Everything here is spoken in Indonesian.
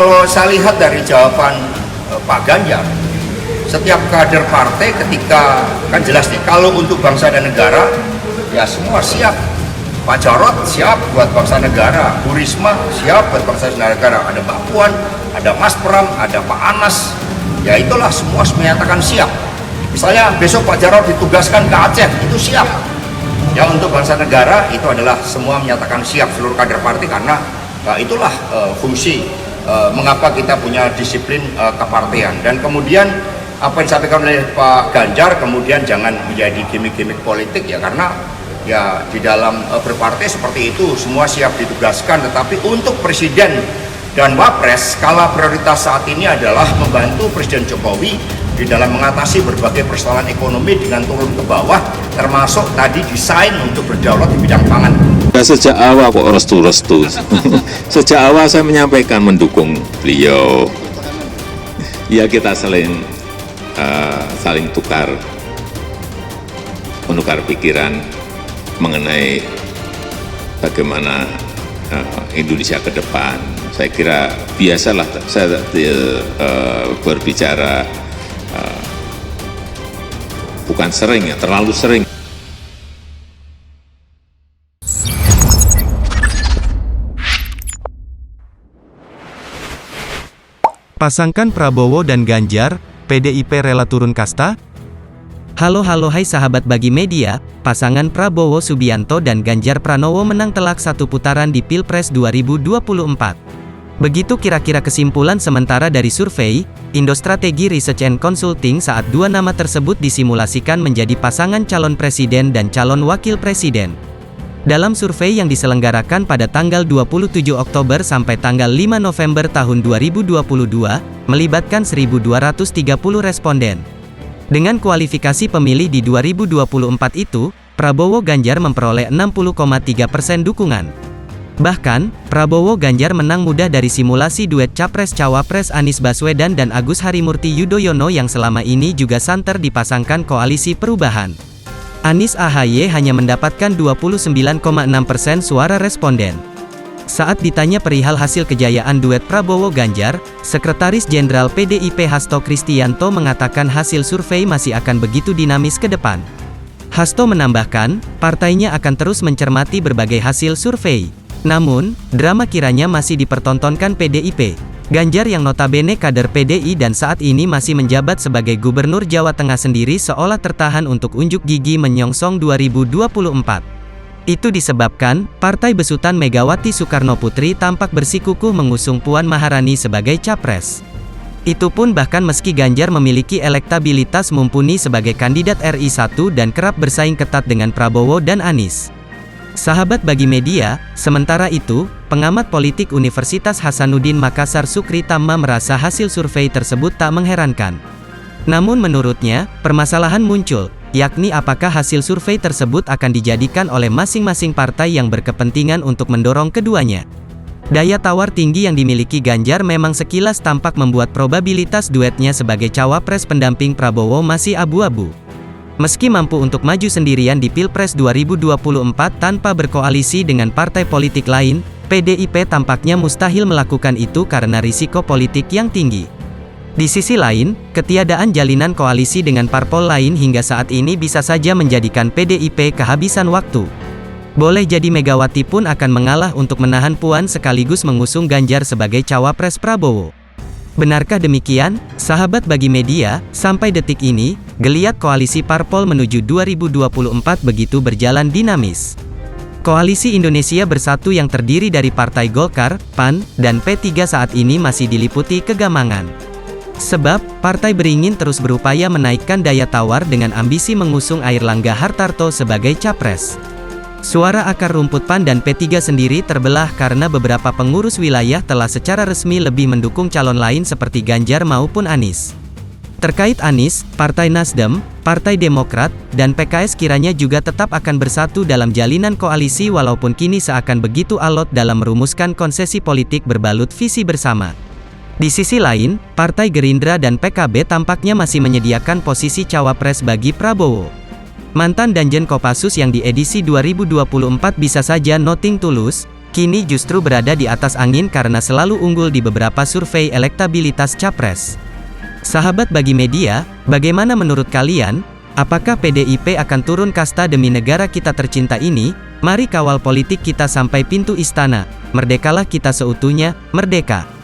kalau saya lihat dari jawaban Pak Ganjar, setiap kader partai ketika, kan jelas nih, kalau untuk bangsa dan negara, ya semua siap. Pak Jarod siap buat bangsa negara, Bu Risma siap buat bangsa dan negara, ada Mbak Puan, ada Mas Pram, ada Pak Anas, ya itulah semua menyatakan siap. Misalnya besok Pak Jarod ditugaskan ke Aceh, itu siap. Ya untuk bangsa negara itu adalah semua menyatakan siap seluruh kader partai, karena itulah fungsi mengapa kita punya disiplin kepartean. Dan kemudian apa yang disampaikan oleh Pak Ganjar kemudian jangan menjadi gimmick-gimmick politik ya, karena ya di dalam berpartai seperti itu semua siap ditugaskan, tetapi untuk presiden dan wapres skala prioritas saat ini adalah membantu Presiden Jokowi di dalam mengatasi berbagai persoalan ekonomi dengan turun ke bawah, termasuk tadi desain untuk berdaulat di bidang pangan. Sejak awal kok restu-restu. Sejak awal saya menyampaikan mendukung beliau. Ya kita saling menukar pikiran mengenai bagaimana Indonesia ke depan. Saya kira biasalah saya berbicara bukan sering ya, terlalu sering. Pasangkan Prabowo dan Ganjar, PDIP rela turun kasta? Halo hai sahabat Bagi Media, pasangan Prabowo Subianto dan Ganjar Pranowo menang telak satu putaran di Pilpres 2024. Begitu kira-kira kesimpulan sementara dari survei, Indostrategi Research and Consulting saat dua nama tersebut disimulasikan menjadi pasangan calon presiden dan calon wakil presiden. Dalam survei yang diselenggarakan pada tanggal 27 Oktober sampai tanggal 5 November tahun 2022, melibatkan 1.230 responden. Dengan kualifikasi pemilih di 2024 itu, Prabowo Ganjar memperoleh 60,3% dukungan. Bahkan, Prabowo Ganjar menang mudah dari simulasi duet Capres-Cawapres Anies Baswedan dan Agus Harimurti Yudhoyono yang selama ini juga santer dipasangkan Koalisi Perubahan. Anies AHY hanya mendapatkan 29,6% suara responden. Saat ditanya perihal hasil kejayaan duet Prabowo-Ganjar, Sekretaris Jenderal PDIP Hasto Kristianto mengatakan hasil survei masih akan begitu dinamis ke depan. Hasto menambahkan, partainya akan terus mencermati berbagai hasil survei. Namun, drama kiranya masih dipertontonkan PDIP. Ganjar yang notabene kader PDI dan saat ini masih menjabat sebagai Gubernur Jawa Tengah sendiri seolah tertahan untuk unjuk gigi menyongsong 2024. Itu disebabkan, Partai Besutan Megawati Soekarnoputri tampak bersikukuh mengusung Puan Maharani sebagai capres. Itu pun bahkan meski Ganjar memiliki elektabilitas mumpuni sebagai kandidat RI 1 dan kerap bersaing ketat dengan Prabowo dan Anies. Sahabat Bagi Media, sementara itu, pengamat politik Universitas Hasanuddin Makassar Sukri Tama merasa hasil survei tersebut tak mengherankan. Namun menurutnya, permasalahan muncul, yakni apakah hasil survei tersebut akan dijadikan oleh masing-masing partai yang berkepentingan untuk mendorong keduanya. Daya tawar tinggi yang dimiliki Ganjar memang sekilas tampak membuat probabilitas duetnya sebagai cawapres pendamping Prabowo masih abu-abu. Meski mampu untuk maju sendirian di Pilpres 2024 tanpa berkoalisi dengan partai politik lain, PDIP tampaknya mustahil melakukan itu karena risiko politik yang tinggi. Di sisi lain, ketiadaan jalinan koalisi dengan parpol lain hingga saat ini bisa saja menjadikan PDIP kehabisan waktu. Boleh jadi Megawati pun akan mengalah untuk menahan Puan sekaligus mengusung Ganjar sebagai cawapres Prabowo. Benarkah demikian, sahabat Bagi Media? Sampai detik ini, geliat koalisi parpol menuju 2024 begitu berjalan dinamis. Koalisi Indonesia Bersatu yang terdiri dari Partai Golkar, PAN, dan P3 saat ini masih diliputi kegamangan. Sebab, partai beringin terus berupaya menaikkan daya tawar dengan ambisi mengusung Airlangga Hartarto sebagai capres. Suara akar rumput PAN dan P3 sendiri terbelah karena beberapa pengurus wilayah telah secara resmi lebih mendukung calon lain seperti Ganjar maupun Anies. Terkait Anies, Partai Nasdem, Partai Demokrat, dan PKS kiranya juga tetap akan bersatu dalam jalinan koalisi walaupun kini seakan begitu alot dalam merumuskan konsesi politik berbalut visi bersama. Di sisi lain, Partai Gerindra dan PKB tampaknya masih menyediakan posisi cawapres bagi Prabowo. Mantan Danjen Kopassus yang di edisi 2024 bisa saja noting tulus, kini justru berada di atas angin karena selalu unggul di beberapa survei elektabilitas capres. Sahabat Bagi Media, bagaimana menurut kalian? Apakah PDIP akan turun kasta demi negara kita tercinta ini? Mari kawal politik kita sampai pintu istana. Merdekalah kita seutuhnya, merdeka!